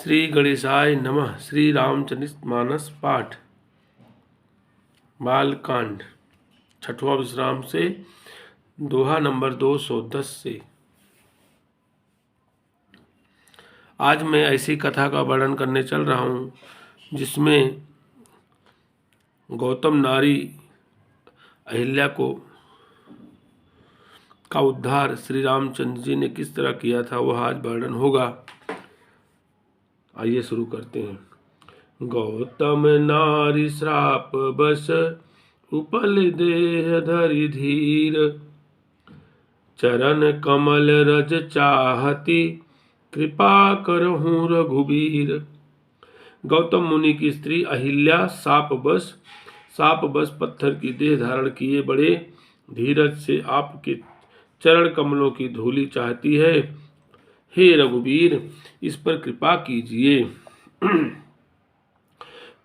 श्री गणेशाय नमः। श्री रामचरितमानस पाठ बालकांड छठवां विश्राम से दोहा नंबर 210 से। आज मैं ऐसी कथा का वर्णन करने चल रहा हूँ जिसमें गौतम नारी अहिल्या का उद्धार श्री रामचंद्र जी ने किस तरह किया था वह आज वर्णन होगा। आइए शुरू करते हैं। गौतम नारी श्राप बस उपल देह धरि धीर, चरण कमल रज चाहती कृपा करहूँ रघुबीर। गौतम मुनि की स्त्री अहिल्या साप बस पत्थर की देह धारण किए बड़े धीरज से आपके चरण कमलों की धूलि चाहती है। हे रघुबीर, इस पर कृपा कीजिए।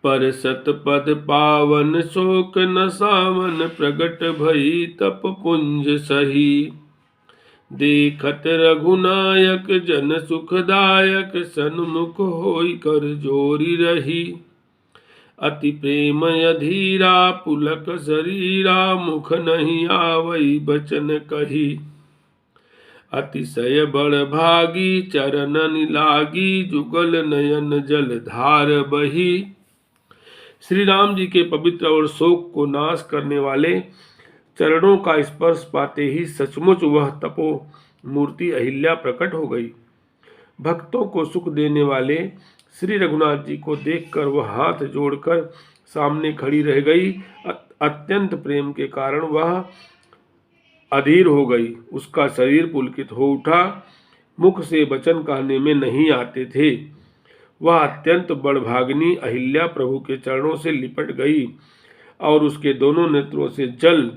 पर सतपद पावन शोक न सावन, प्रगट भई तप पुंज सही। देखत रघुनायक जन सुखदायक, सन्मुख होई कर जोरी रही। अति प्रेम अधीरा पुलक शरीरा, मुख नहीं आवई बचन कही। अतिशय बड़ भागी चरणन लागी, जुगल नयन जल धार बही। श्री राम जी के पवित्र और शोक को नाश करने वाले चरणों का स्पर्श पाते ही सचमुच वह तपो मूर्ति अहिल्या प्रकट हो गई। भक्तों को सुख देने वाले श्री रघुनाथ जी को देखकर वह हाथ जोड़कर सामने खड़ी रह गई। अत्यंत प्रेम के कारण वह अधीर हो गई। उसका शरीर पुलकित हो उठा। मुख से वचन कहने में नहीं आते थे। वह अत्यंत बड़भागिनी अहिल्या प्रभु के चरणों से लिपट गई और उसके दोनों नेत्रों से जल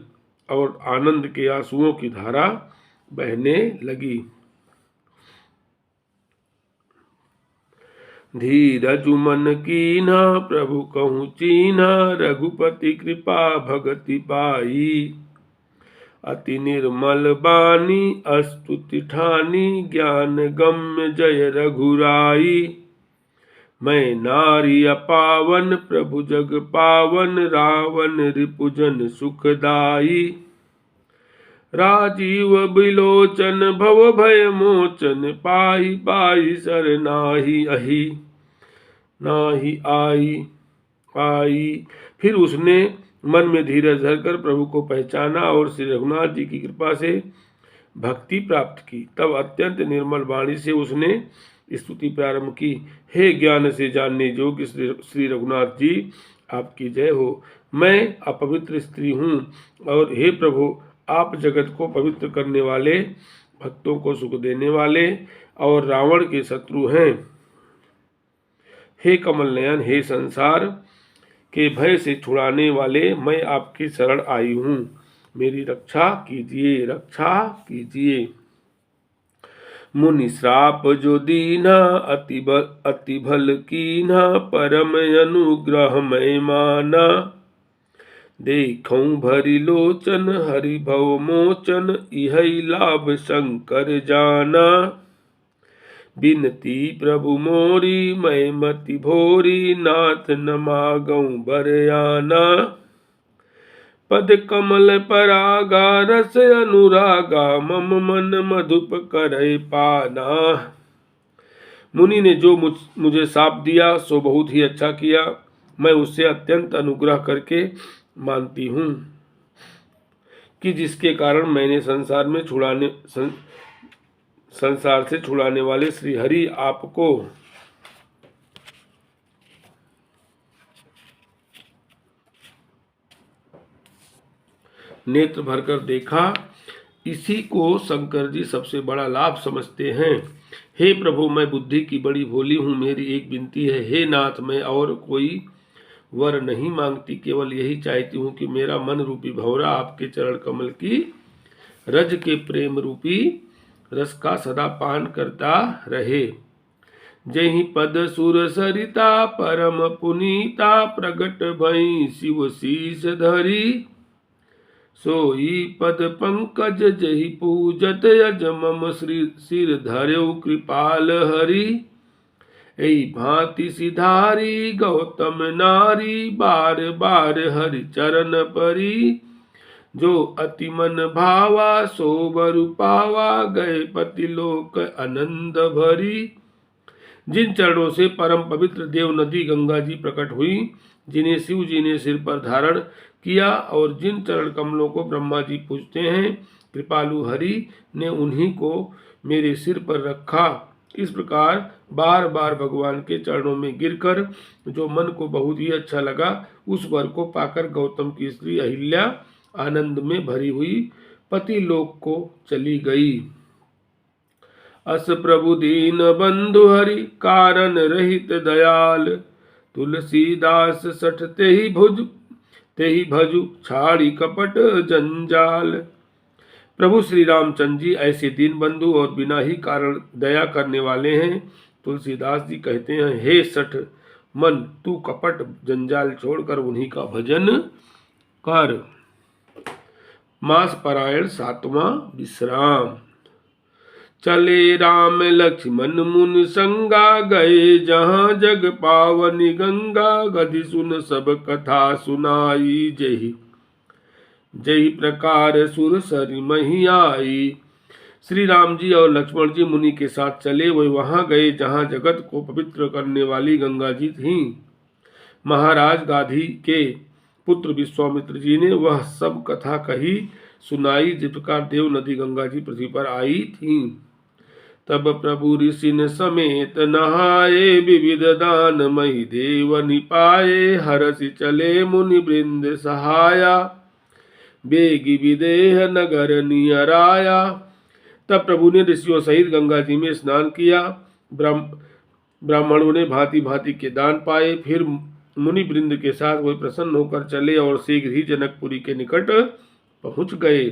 और आनंद के आंसुओं की धारा बहने लगी। धीरज मन कीन्हा प्रभु कहूँ चीन्हा, रघुपति कृपा भगति पाई। अति निर्मल बानी अस्तुति ठानी, ज्ञान गम्य जय रघुराई। मैं नारी अपावन प्रभु जग पावन, रावण रिपुजन सुखदाई। राजीव बिलोचन भव भय मोचन, पाहि पाहि सर नाही आई। फिर उसने मन में धीरज धरकर प्रभु को पहचाना और श्री रघुनाथ जी की कृपा से भक्ति प्राप्त की। तब अत्यंत निर्मल वाणी से उसने स्तुति प्रारंभ की। हे ज्ञान से जानने योग्य श्री रघुनाथ जी, आपकी जय हो। मैं अपवित्र स्त्री हूँ और हे प्रभु, आप जगत को पवित्र करने वाले, भक्तों को सुख देने वाले और रावण के शत्रु हैं। हे कमल नयन, हे संसार के भय से छुड़ाने वाले, मैं आपकी शरण आई हूँ। मेरी रक्षा कीजिए। मुनि श्राप जो दीना, अति भल कीन्हा, परम अनुग्रह मैं माना। देखऊं भरी लोचन हरि भव मोचन, इहै लाभ शंकर जाना। बिनती प्रभु मोरी मैं मति भोरी, नाथ न मागऊं बरयाना। पद कमल परागा रस अनुरागा, मम मन मधुप करय पाना। मुनि ने जो मुझे शाप दिया सो बहुत ही अच्छा किया। मैं उससे अत्यंत अनुग्रह करके मानती हूँ कि जिसके कारण मैंने संसार से छुड़ाने वाले श्री हरि आपको नेत्र भरकर देखा। इसी को शंकर जी सबसे बड़ा लाभ समझते हैं। हे प्रभु, मैं बुद्धि की बड़ी भोली हूँ। मेरी एक विनती है। हे नाथ, मैं और कोई वर नहीं मांगती, केवल यही चाहती हूँ कि मेरा मन रूपी भंवरा आपके चरण कमल की रज के प्रेम रूपी रस का सदा पान करता रहे। जहि पद सुर सरिता परम पुनीता, प्रगट भई शिव शीस धरी। सोई पद पंकज जहि पूजत यज, मम सिर धर्यु कृपाल हरि। यही भांति सिधारी गौतम नारी, बार बार हरि चरण परी। जो अति मन भावा सो बर पावा, गए पति लोक आनंद भरी। जिन चरणों से परम पवित्र देव नदी गंगा जी प्रकट हुई, जिन्हें शिव जी ने सिर पर धारण किया, और जिन चरण कमलों को ब्रह्मा जी पूजते हैं, कृपालु हरि ने उन्हीं को मेरे सिर पर रखा। इस प्रकार बार बार भगवान के चरणों में गिरकर जो मन को बहुत ही अच्छा लगा, उस वर को पाकर गौतम की स्त्री अहिल्या आनंद में भरी हुई पति लोक को चली गई। अस प्रभु दीन बंधु हरि, कारण रहित दयाल। तुलसीदास सठ ते ही भजु, छाड़ी कपट जंजाल। प्रभु श्री रामचंद्र जी ऐसे दीन बंधु और बिना ही कारण दया करने वाले हैं। तुलसीदास जी कहते हैं, हे सठ मन, तू कपट जंजाल छोड़कर उन्हीं का भजन कर। मास पारायण 7वां विश्राम। चले राम लक्ष्मण मुनि संगा, गए जहाँ जग पावनी गंगा। गधि सुन सब कथा सुनाई, जही जही प्रकार सुर सरि मही आई। श्री राम जी और लक्ष्मण जी मुनि के साथ चले। वे वहां गए जहां जगत को पवित्र करने वाली गंगा जी थीं। महाराज गाधी के पुत्र विश्वामित्र जी ने वह सब कथा कही सुनाई, जिस प्रकार देव नदी गंगा जी पृथ्वी पर आई थी। तब प्रभु ऋषिन समेत नहाए, विविध दान मही देव निपाए। हरसि चले मुनि वृंद सहाया, बेगी विदेह नगर नियराया। तब प्रभु ने ऋषियों सहित गंगा जी में स्नान किया। ब्राह्मणों ने भांति भांति के दान पाए। फिर मुनि वृंद के साथ वे प्रसन्न होकर चले और शीघ्र ही जनकपुरी के निकट पहुंच गए।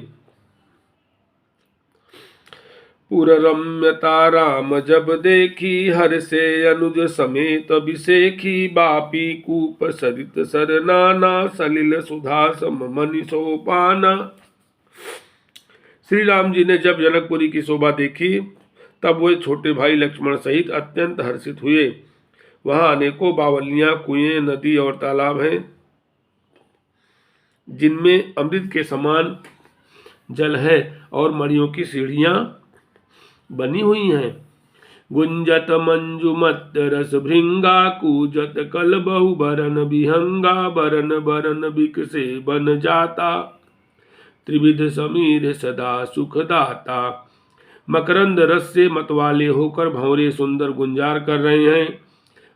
पुर रम्यता राम जब देखी, हर से अनुज समेत अभिषेखी। बापी कूप सरित सर नाना, सलिल सुधा सम मनि सोपाना। श्री राम जी ने जब जनकपुरी की शोभा देखी, तब वे छोटे भाई लक्ष्मण सहित अत्यंत हर्षित हुए। वहां अनेकों बावलियां, कुएं, नदी और तालाब हैं, जिनमें अमृत के समान जल है और मणियों की सीढ़ियां बनी हुई हैं। गुंजत मंजुमत रस भृंगा, कूजत कल बहु बरन विहंगा। बरन बरन बिक से बन जाता, त्रिविध समीर सदा सुखदाता। मकरंद रस से मतवाले होकर भंवरे सुंदर गुंजार कर रहे हैं।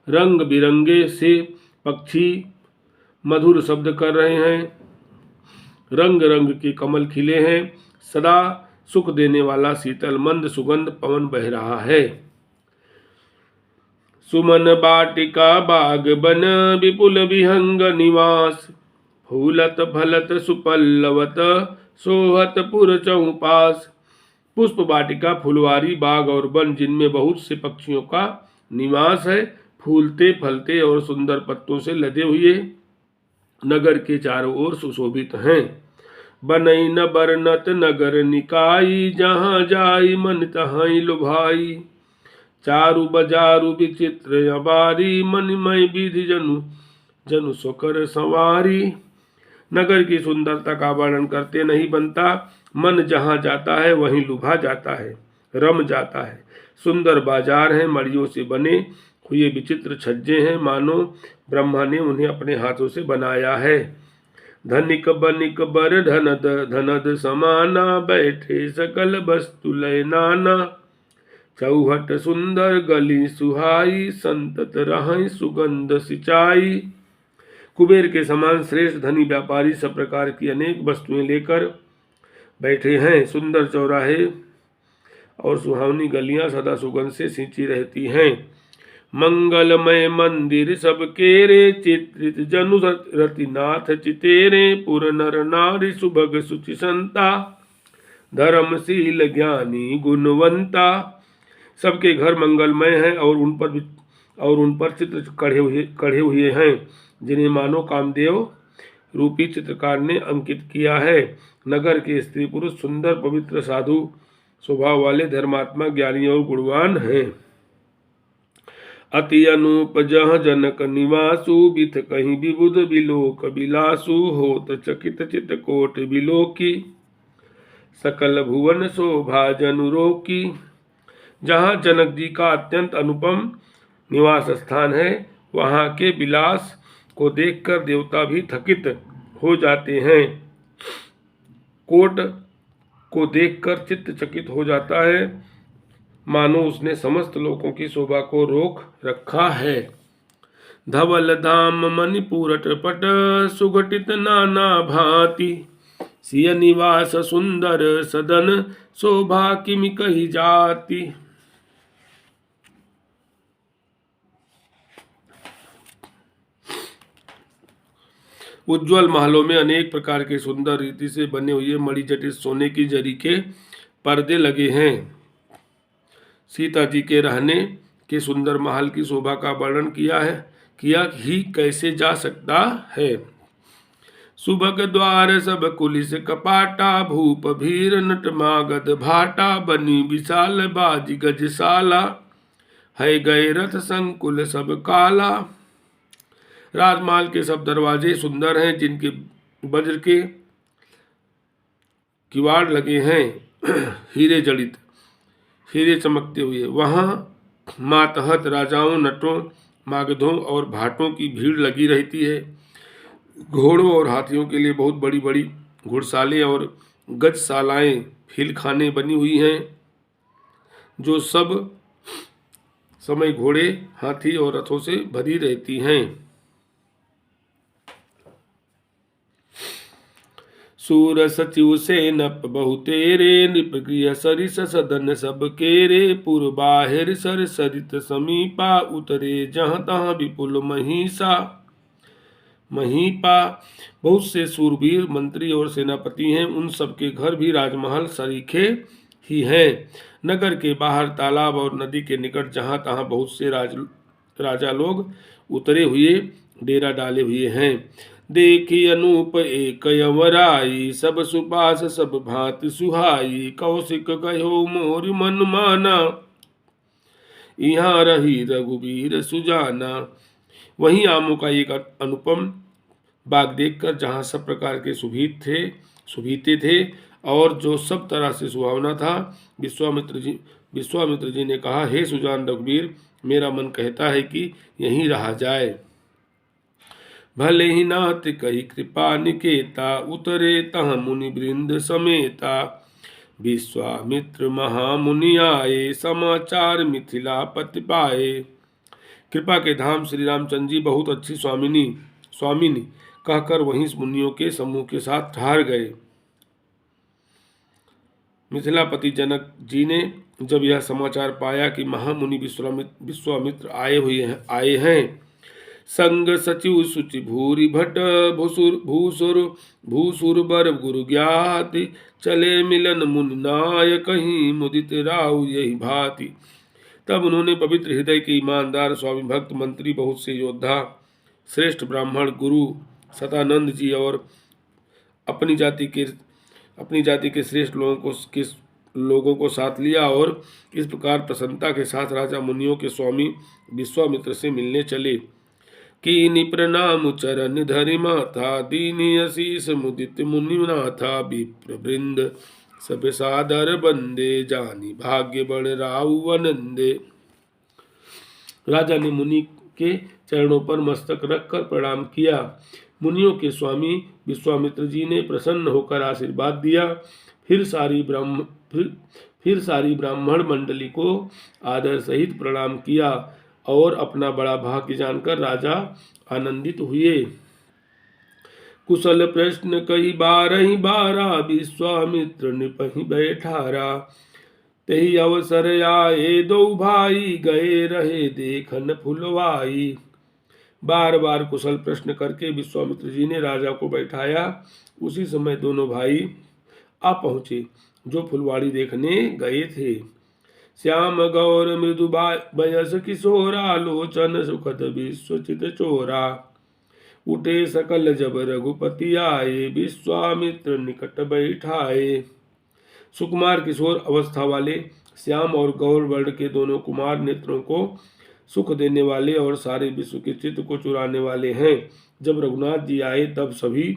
रंग बिरंगे से पक्षी मधुर शब्द कर रहे हैं। रंग रंग के कमल खिले हैं। सदा सुख देने वाला शीतल मंद सुगंध पवन बह रहा है। सुमन बाटिका बाग बन, विपुल विहंग निवास। फूलत फलत सुपल्लवत, सोहत पुर चौपास। पुष्प वाटिका, फुलवारी, बाग और वन, जिनमें बहुत से पक्षियों का निवास है, फूलते फलते और सुंदर पत्तों से लदे हुए नगर के चारों ओर सुशोभित हैं। बनई न बरनत नगर निकाई, जहाँ जाई मन तहाई लुभाई। चारु बजारु विचित्र अबारी, मनिमय विधि जनु जनु सुकर संवारी। नगर की सुंदरता का वर्णन करते नहीं बनता। मन जहाँ जाता है वहीं लुभा जाता है, रम जाता है। सुंदर बाजार हैं, मड़ियों से बने हुए विचित्र छज्जे हैं, मानो ब्रह्मा ने उन्हें अपने हाथों से बनाया है। धनिक बनिक बर धनद धनद समाना, बैठे सकल वस्तु लय नाना। चौहट सुंदर गली सुहाई, संतत रहै सुगंध सिंचाई। कुबेर के समान श्रेष्ठ धनी व्यापारी सब प्रकार की अनेक वस्तुएं लेकर बैठे हैं। सुंदर चौराहे और सुहावनी गलियां सदा सुगंध से सिंची रहती हैं। मंगलमय मंदिर सब केरे, चित्रित जनु रतिनाथ चितेरे। पुर नर नारी सुभग सुचि संता, धर्मशील ज्ञानी गुणवंता। सबके घर मंगलमय हैं और उन पर चित्र कढ़े हुए हैं, जिन्हें मानो कामदेव रूपी चित्रकार ने अंकित किया है। नगर के स्त्री पुरुष सुंदर पवित्र साधु स्वभाव वाले धर्मात्मा ज्ञानी और गुणवान हैं। अति अनूप जह जनक निवासु बिथ कहीं विबुध बिलोक बिलासु होत चकित चित कोट बिलोकी सकल भुवन शोभा जनुरोकी। जहाँ जनक जी का अत्यंत अनुपम निवास स्थान है, वहाँ के विलास को देखकर देवता भी थकित हो जाते हैं। कोट को देखकर चित्त चकित हो जाता है, मानो उसने समस्त लोगों की शोभा को रोक रखा है। धवल धाम मणिपुर पट सुघटित नाना भांति सिय निवास सुंदर सदन शोभा किमि कही जाति। उज्ज्वल महलों में अनेक प्रकार के सुंदर रीति से बने हुए मणिजटित सोने की जरी के पर्दे लगे हैं। सीता जी के रहने के सुंदर महल की शोभा का वर्णन किया ही कैसे जा सकता है। सुभग द्वार सब कुलिस कपाटा भूप भीर नट मागध भाटा बनी विशाल बाजी गजशाला है गए रथ संकुल सब काला। राजमहल के सब दरवाजे सुंदर हैं, जिनके वज्र के किवाड़ लगे हैं, हीरे जड़ित, हीरे चमकते हुए। वहाँ मातहत राजाओं, नटों, मागधों और भाटों की भीड़ लगी रहती है। घोड़ों और हाथियों के लिए बहुत बड़ी बड़ी घुड़सालें और गजशालाएं, हिलखाने बनी हुई हैं, जो सब समय घोड़े, हाथी और रथों से भरी रहती हैं। सूर सचिव सेनप बहुतेरे नृप गृह सरिस सदन सब केरे पुर बाहिर सर सरित समीपा उतरे जहाँ तहाँ विपुल महिषा। महीपा बहुत से सूरवीर मंत्री और सेनापति हैं, उन सबके घर भी राजमहल सरीखे ही हैं। नगर के बाहर तालाब और नदी के निकट जहाँ तहाँ बहुत से राजा लोग उतरे हुए डेरा डाले हुए हैं। देखी अनूप एक यवराई सब सुपास सब भांति सुहाई कौशिक कहो मोर मन माना यहाँ रही रघुवीर सुजाना। वहीं आमों का एक अनुपम बाग देखकर जहाँ सब प्रकार के सुभीते थे और जो सब तरह से सुहावना था, विश्वामित्र जी ने कहा, हे सुजान रघुवीर, मेरा मन कहता है कि यहीं रहा जाए। भले ही नाथ कही कृपा निकेता उतरे तह मुनि वृंद समेता। विश्वामित्र महामुनि आए समाचार मिथिलापति पाए। कृपा के धाम श्री रामचंद्र जी बहुत अच्छी स्वामिनी कहकर वहीं मुनियों के समूह के साथ ठहर गए। मिथिलापति जनक जी ने जब यह समाचार पाया कि महामुनि विश्वामित्र आए हैं, संग सचिव सुचि भूरि भट भूसुर बर गुरु ज्ञाति चले मिलन मुनि नाय कहीं मुदित राउ यही भांति। तब उन्होंने पवित्र हृदय के ईमानदार स्वामी भक्त मंत्री, बहुत से योद्धा, श्रेष्ठ ब्राह्मण गुरु सतानंद जी और अपनी जाति के श्रेष्ठ लोगों को साथ लिया और इस प्रकार प्रसन्नता के साथ राजा मुनियों के स्वामी विश्वामित्र से मिलने चले। कीनि प्रणाम चरण धरि माथा दीनी असीस मुदित मुनिनाथा। विप्र वृंद सब सादर बंदे जानी भाग्य बड़ राउ आनंदे। राजा ने मुनि के चरणों पर मस्तक रखकर प्रणाम किया। मुनियों के स्वामी विश्वामित्र जी ने प्रसन्न होकर आशीर्वाद दिया। फिर सारी ब्राह्मण मंडली को आदर सहित प्रणाम किया और अपना बड़ा भाग्य जानकर राजा आनंदित हुए। कुशल प्रश्न कई बारह विश्वामित्र निपहि बैठारा। तेहि अवसर आए दो भाई गए रहे देखन फुलवाई। बार बार कुशल प्रश्न करके विश्वामित्र जी ने राजा को बैठाया। उसी समय दोनों भाई आ पहुंचे जो फुलवाड़ी देखने गए थे। श्याम गौर मृदु बयस किशोरा लोचन सुखद विश्वचित चोरा। उठे सकल जब रघुपति आए विश्वामित्र निकट बैठाए। सुकुमार किशोर अवस्था वाले श्याम और गौर वर्ण के दोनों कुमार नेत्रों को सुख देने वाले और सारे विश्व के चित्त को चुराने वाले हैं। जब रघुनाथ जी आए तब सभी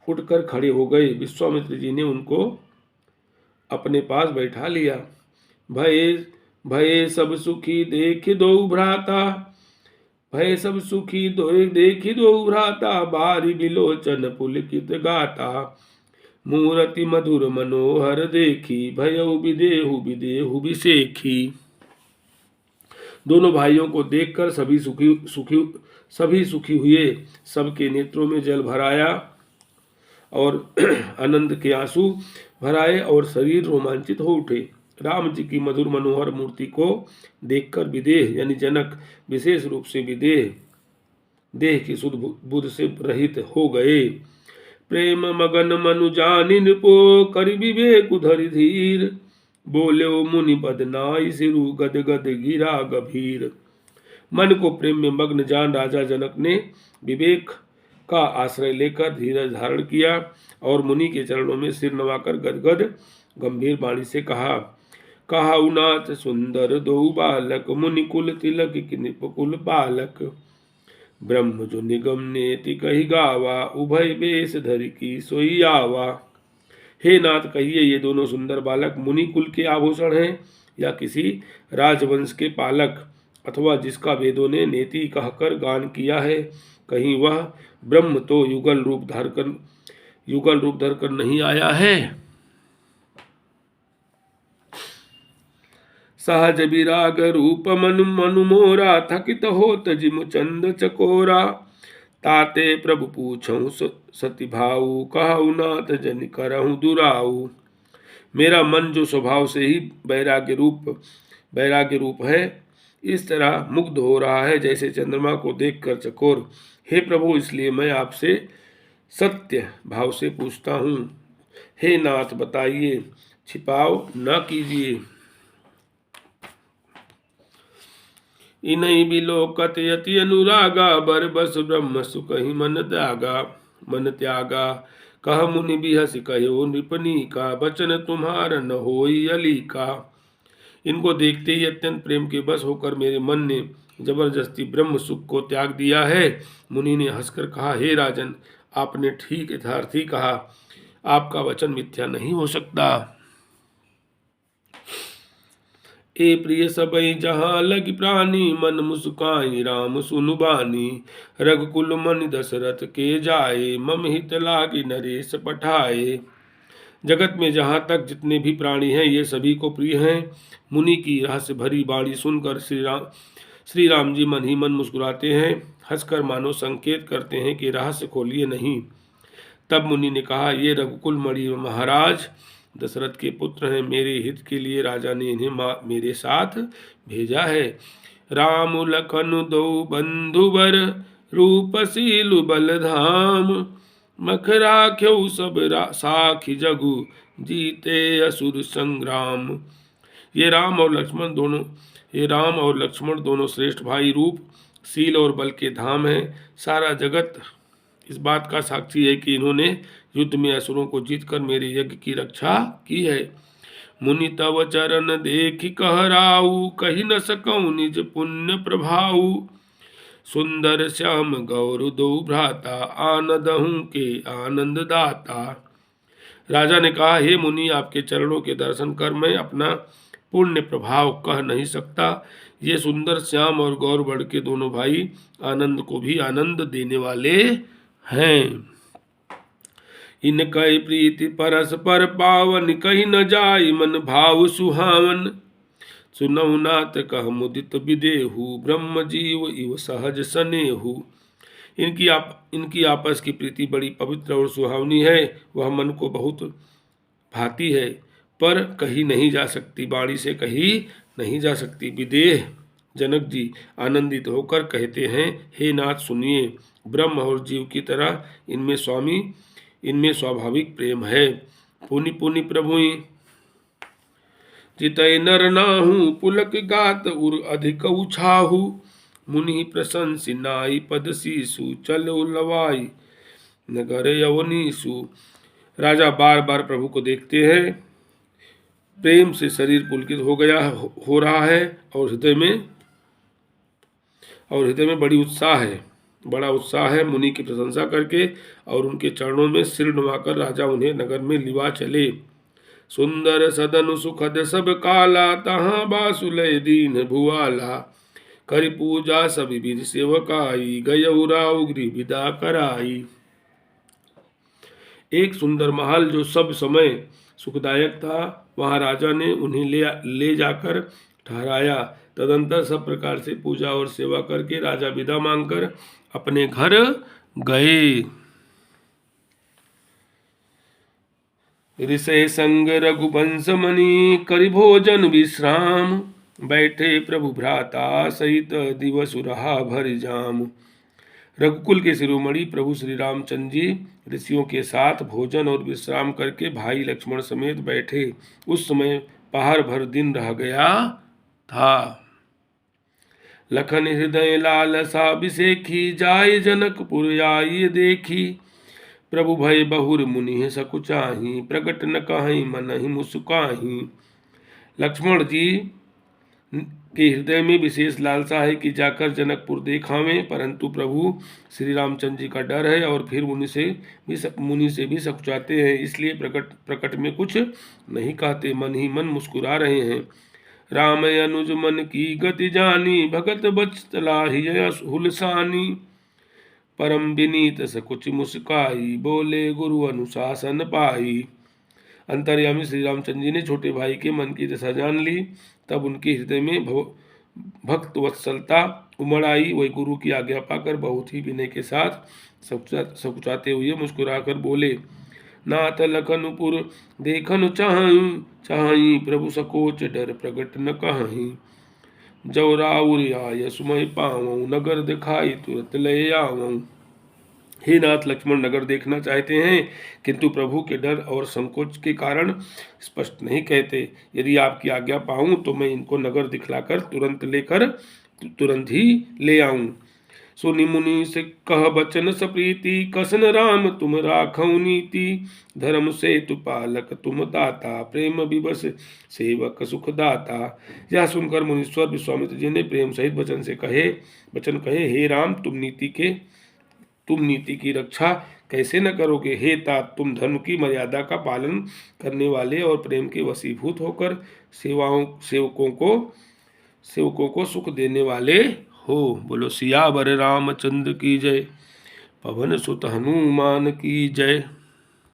उठकर खड़े हो गए। विश्वामित्र जी ने उनको अपने पास बैठा लिया। भय भय सब सुखी देख दो भ्राता, भय सब सुखी दो देखी दो भ्राता, बारी बिलोचन पुलकित गाता, मूर्ति मधुर मनोहर देखी, भयउ विदेहु विदेहु विसेखी। दोनों भाइयों को देखकर सभी सुखी हुए। सबके नेत्रों में जल भराया और आनंद के आंसू भराए और शरीर रोमांचित हो उठे। राम जी की मधुर मनोहर मूर्ति को देखकर विदेह यानी जनक विशेष रूप से विदेह देह की शुद्ध बुद्ध से रहित हो गए। प्रेम मगन मनु जानि नृपो, कर विवेक धरि धीर, बोले मुनि पद नाई सिरु गद गद गिरा गभीर। मन को प्रेम में मग्न जान राजा जनक ने विवेक का आश्रय लेकर धीरज धारण किया और मुनि के चरणों में सिर नवाकर गदगद गंभीर वाणी से कहा, कहाउ नाथ सुंदर दो बालक, मुनि कुल तिलक की निपकुल बालक, ब्रह्म जो निगम नेति कही गावा, उभय बेश धरि की सोई आवा। हे नाथ, कहिए ये दोनों सुंदर बालक मुनि कुल के आभूषण हैं या किसी राजवंश के पालक, अथवा जिसका वेदों ने नेति कहकर गान किया है। कहीं वह ब्रह्म तो युगल रूप धरकर नहीं आया है। सहज विराग रूप मनु मोरा, थकित होत जिम चंद चकोरा, ताते प्रभु पूछऊं सति भाऊ, कहऊ नाथ जन करहूं दुराऊ। मेरा मन जो स्वभाव से ही वैराग्य रूप है, इस तरह मुग्ध हो रहा है जैसे चंद्रमा को देखकर चकोर। हे प्रभु, इसलिए मैं आपसे सत्य भाव से पूछता हूँ। हे नाथ, बताइए, छिपाव न कीजिए। इनहि बिलोकत यति अनुरागा, बर बस ब्रह्म सुख ही मन त्यागा। कह मुनि बिहसि कहो नृपनी का, बचन तुम्हारा न होई अलीका। इनको देखते ही अत्यंत प्रेम के बस होकर मेरे मन ने जबरदस्ती ब्रह्म सुख को त्याग दिया है। मुनि ने हंसकर कहा, हे राजन, आपने ठीक यथार्थी कहा, आपका वचन मिथ्या नहीं हो सकता। ए प्रिय सबई जहाँ लगी प्राणी, मन मुस्काई राम सुनु बानी, रघुकुल मन दशरथ के जाए, मम हित लागी नरेश पठाए। जगत में जहाँ तक जितने भी प्राणी हैं, ये सभी को प्रिय हैं। मुनि की रहस्य भरी वाणी सुनकर श्री राम जी मन ही मन मुस्कुराते हैं, हंसकर मानो संकेत करते हैं कि रहस्य खोलिए नहीं। तब मुनि ने कहा, ये रघुकुल मणि महाराज दशरथ के पुत्र हैं। मेरे हित के लिए राजा ने इन्हें मेरे साथ भेजा है। राम लखन दो बंधुवर, रूपशील बलधाम, मख राख्यो सब साखी जगु, जीते असुर संग्राम। ये राम और लक्ष्मण दोनों श्रेष्ठ भाई, रूप शील और बल के धाम हैं। सारा जगत इस बात का साक्षी है कि इन्होंने युद्ध में असुरों को जीतकर मेरे यज्ञ की रक्षा की है। मुनि तव चरण देखि कहराऊ, कही न सकऊं निज पुण्य प्रभाऊ, सुंदर श्याम गौर दो भ्राता, आनंदहूं के आनंद दाता। राजा ने कहा, हे मुनि, आपके चरणों के दर्शन कर मैं अपना पुण्य प्रभाव कह नहीं सकता। ये सुंदर श्याम और गौर वर्ण के दोनों भाई आनंद को भी आनंद देने वाले हैं। इनकई प्रीति परस्पर पावन, कही न जाई मन भाव सुहावन, सुनहु नाथ कह मुदित विदेहु, ब्रह्म जीव इव सहज सनेहु। इनकी आपस की प्रीति बड़ी पवित्र और सुहावनी है। वह मन को बहुत भाती है, पर कही नहीं जा सकती, वाणी से कही नहीं जा सकती। विदेह जनक जी आनंदित होकर कहते हैं, हे नाथ सुनिए, ब्रह्म और जीव की तरह इनमें स्वाभाविक प्रेम है। पुनि पुनि प्रभुई जितय नर नाहु, पुलक गात उर अधिक उछाहु, मुनि प्रशंसि नाई पद सीसु, चलो लवाई नगर यवनीसु। राजा बार बार प्रभु को देखते हैं प्रेम से शरीर पुलकित हो गया हो रहा है और हृदय में बड़ा उत्साह है। मुनि की प्रशंसा करके और उनके चरणों में सिर नुमाकर राजा उन्हें नगर में लिवा चले। सुंदर सदन सुखद सब काला, तहाँ बासुलय दीन भुआला। करि पूजा सभी विधि सेवकाई, गयऊ राव गृह विदा कराई। एक सुंदर महल जो सब समय सुखदायक था, वहां राजा ने उन्हें ले जाकर ठहराया। तदंतर सब प्रकार से पूजा और सेवा करके राजा विदा मांगकर अपने घर गए। ऋषय संग रघुवंश मणि, करि भोजन विश्राम। बैठे प्रभु भ्राता सहित, दिवस रहा भर जाम। रघुकुल के शिरोमणि प्रभु श्री रामचंद्र जी ऋषियों के साथ भोजन और विश्राम करके भाई लक्ष्मण समेत बैठे। उस समय पहर भर दिन रह गया था। लखन हृदय लालसा बिसेखी, जाय जनकपुर आई देखी। प्रभु भय बहुर मुनि सकुचाही, प्रगट न कहीं मन ही मुस्काही। लक्ष्मण जी के हृदय में विशेष लालसा है कि जाकर जनकपुर देखावें, परंतु प्रभु श्री रामचंद्र जी का डर है और फिर मुनि से भी सकुचाते हैं, इसलिए प्रकट में कुछ नहीं कहते, मन ही मन मुस्कुरा रहे हैं। राम अनुज मन की गति जानी, भगत बचतला हिय हुलसानी। परम विनीत सकुच मुस्काई, बोले गुरु अनुशासन पाई। अंतर्यामी श्री रामचंद्र जी ने छोटे भाई के मन की दशा जान ली। तब उनके हृदय में भक्त वत्सलता उमड़ आई। वही गुरु की आज्ञा पाकर बहुत ही विनय के साथ सकुचाते हुए मुस्कुराकर बोले, नाथ लखनपुर देखन चाहई, प्रभु सकोच डर प्रगट न कहीं। जौ राउर आय सुमय पावऊं, नगर दिखाई तुरत ले आवऊं। हे नाथ, लक्ष्मण नगर देखना चाहते हैं, किंतु प्रभु के डर और संकोच के कारण स्पष्ट नहीं कहते। यदि आपकी आज्ञा पाऊं तो मैं इनको नगर दिखलाकर तुरंत ही ले आऊं। सुनि मुनि से कह बचन सप्रीति, कसन राम तुम राखऊ नीति। धर्म से तु पालक तुम दाता, प्रेम विवश सेवक सुख दाता। यह सुनकर मुनीश्वर विश्वामित्र जी ने प्रेम सहित वचन कहे, हे राम, तुम नीति की रक्षा कैसे न करोगे। हे तात, तुम धर्म की मर्यादा का पालन करने वाले और प्रेम के वशीभूत होकर सेवकों को सुख देने वाले हो। बोलो सियावर रामचंद्र की जय। पवन सुत हनुमान की जय।